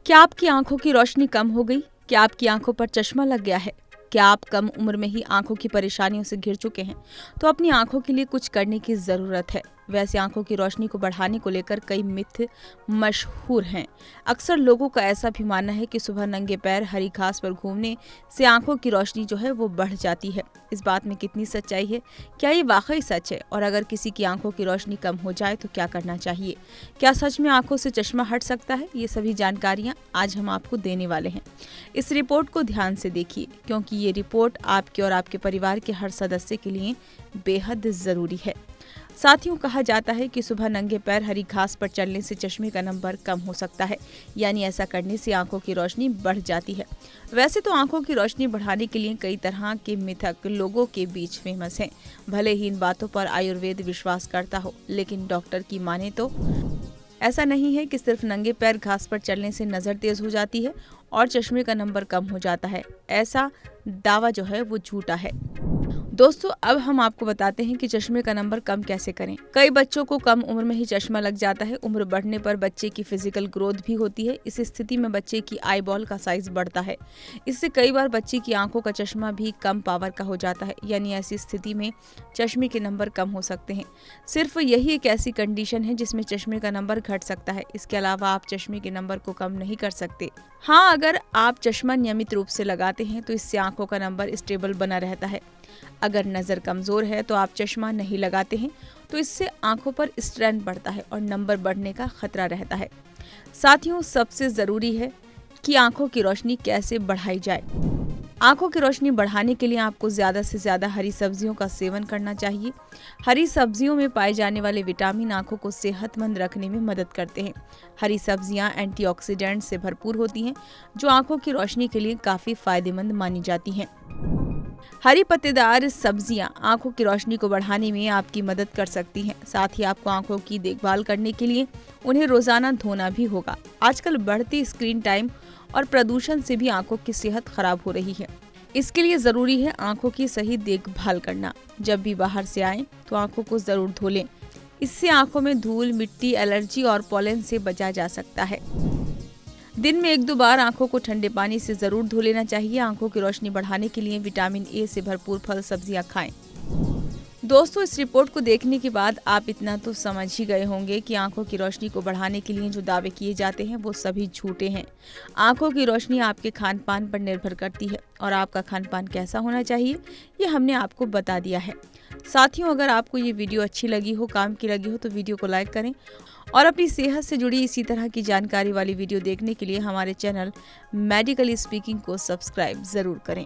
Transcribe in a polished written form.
क्या आपकी आंखों की रोशनी कम हो गई? क्या आपकी आंखों पर चश्मा लग गया है? क्या आप कम उम्र में ही आंखों की परेशानियों से घिर चुके हैं? तो अपनी आंखों के लिए कुछ करने की जरूरत है। वैसे आंखों की रोशनी को बढ़ाने को लेकर कई मिथ मशहूर हैं। अक्सर लोगों का ऐसा भी मानना है कि सुबह नंगे पैर हरी घास पर घूमने से आंखों की रोशनी जो है वो बढ़ जाती है। इस बात में कितनी सच्चाई है? क्या ये वाकई सच है? और अगर किसी की आंखों की रोशनी कम हो जाए तो क्या करना चाहिए? क्या सच में आंखों से चश्मा हट सकता है? ये सभी जानकारियां आज हम आपको देने वाले हैं। इस रिपोर्ट को ध्यान से देखिए, क्योंकि ये रिपोर्ट आपके और आपके परिवार के हर सदस्य के लिए बेहद जरूरी है। साथियों, कहा जाता है कि सुबह नंगे पैर हरी घास पर चलने से चश्मे का नंबर कम हो सकता है, यानी ऐसा करने से आंखों की रोशनी बढ़ जाती है। वैसे तो आंखों की रोशनी बढ़ाने के लिए कई तरह के मिथक लोगों के बीच फेमस हैं। भले ही इन बातों पर आयुर्वेद विश्वास करता हो, लेकिन डॉक्टर की माने तो ऐसा नहीं है कि सिर्फ नंगे पैर घास पर चलने से नजर तेज हो जाती है और चश्मे का नंबर कम हो जाता है। ऐसा दावा जो है वो झूठा है। दोस्तों, अब हम आपको बताते हैं कि चश्मे का नंबर कम कैसे करें। कई बच्चों को कम उम्र में ही चश्मा लग जाता है। उम्र बढ़ने पर बच्चे की फिजिकल ग्रोथ भी होती है। इस स्थिति में बच्चे की आई बॉल का साइज बढ़ता है। इससे कई बार बच्चे की आंखों का चश्मा भी कम पावर का हो जाता है, यानी ऐसी स्थिति में चश्मे के नंबर कम हो सकते हैं। सिर्फ यही एक ऐसी कंडीशन है जिसमें चश्मे का नंबर घट सकता है। इसके अलावा आप चश्मे के नंबर को कम नहीं कर सकते। हाँ, अगर आप चश्मा नियमित रूप से लगाते हैं तो इससे आंखों का नंबर स्टेबल बना रहता है। अगर नज़र कमज़ोर है तो आप चश्मा नहीं लगाते हैं तो इससे आंखों पर स्ट्रेन बढ़ता है और नंबर बढ़ने का खतरा रहता है। साथियों, सबसे ज़रूरी है कि आंखों की रोशनी कैसे बढ़ाई जाए। आंखों की रोशनी बढ़ाने के लिए आपको ज़्यादा से ज़्यादा हरी सब्जियों का सेवन करना चाहिए। हरी सब्जियों में पाए जाने वाले विटामिन आंखों को सेहतमंद रखने में मदद करते हैं। हरी सब्जियां एंटीऑक्सीडेंट से भरपूर होती हैं, जो आंखों की रोशनी के लिए काफ़ी फायदेमंद मानी जाती हैं। हरी पत्तेदार सब्जियां आंखों की रोशनी को बढ़ाने में आपकी मदद कर सकती हैं। साथ ही आपको आंखों की देखभाल करने के लिए उन्हें रोजाना धोना भी होगा। आजकल बढ़ती स्क्रीन टाइम और प्रदूषण से भी आंखों की सेहत खराब हो रही है। इसके लिए जरूरी है आंखों की सही देखभाल करना। जब भी बाहर से आएं तो आंखों को जरूर धो लें। इससे आंखों में धूल, मिट्टी, एलर्जी और पॉलन से बचा जा सकता है। दिन में 1-2 बार आंखों को ठंडे पानी से जरूर धो लेना चाहिए। आंखों की रोशनी बढ़ाने के लिए विटामिन ए से भरपूर फल सब्जियां खाएं। दोस्तों, इस रिपोर्ट को देखने के बाद आप इतना तो समझ ही गए होंगे कि आंखों की रोशनी को बढ़ाने के लिए जो दावे किए जाते हैं वो सभी झूठे हैं। आंखों की रोशनी आपके खान पान पर निर्भर करती है और आपका खान पान कैसा होना चाहिए ये हमने आपको बता दिया है। साथियों, अगर आपको ये वीडियो अच्छी लगी हो, काम की लगी हो, तो वीडियो को लाइक करें और अपनी सेहत से जुड़ी इसी तरह की जानकारी वाली वीडियो देखने के लिए हमारे चैनल मेडिकल स्पीकिंग को सब्सक्राइब जरूर करें।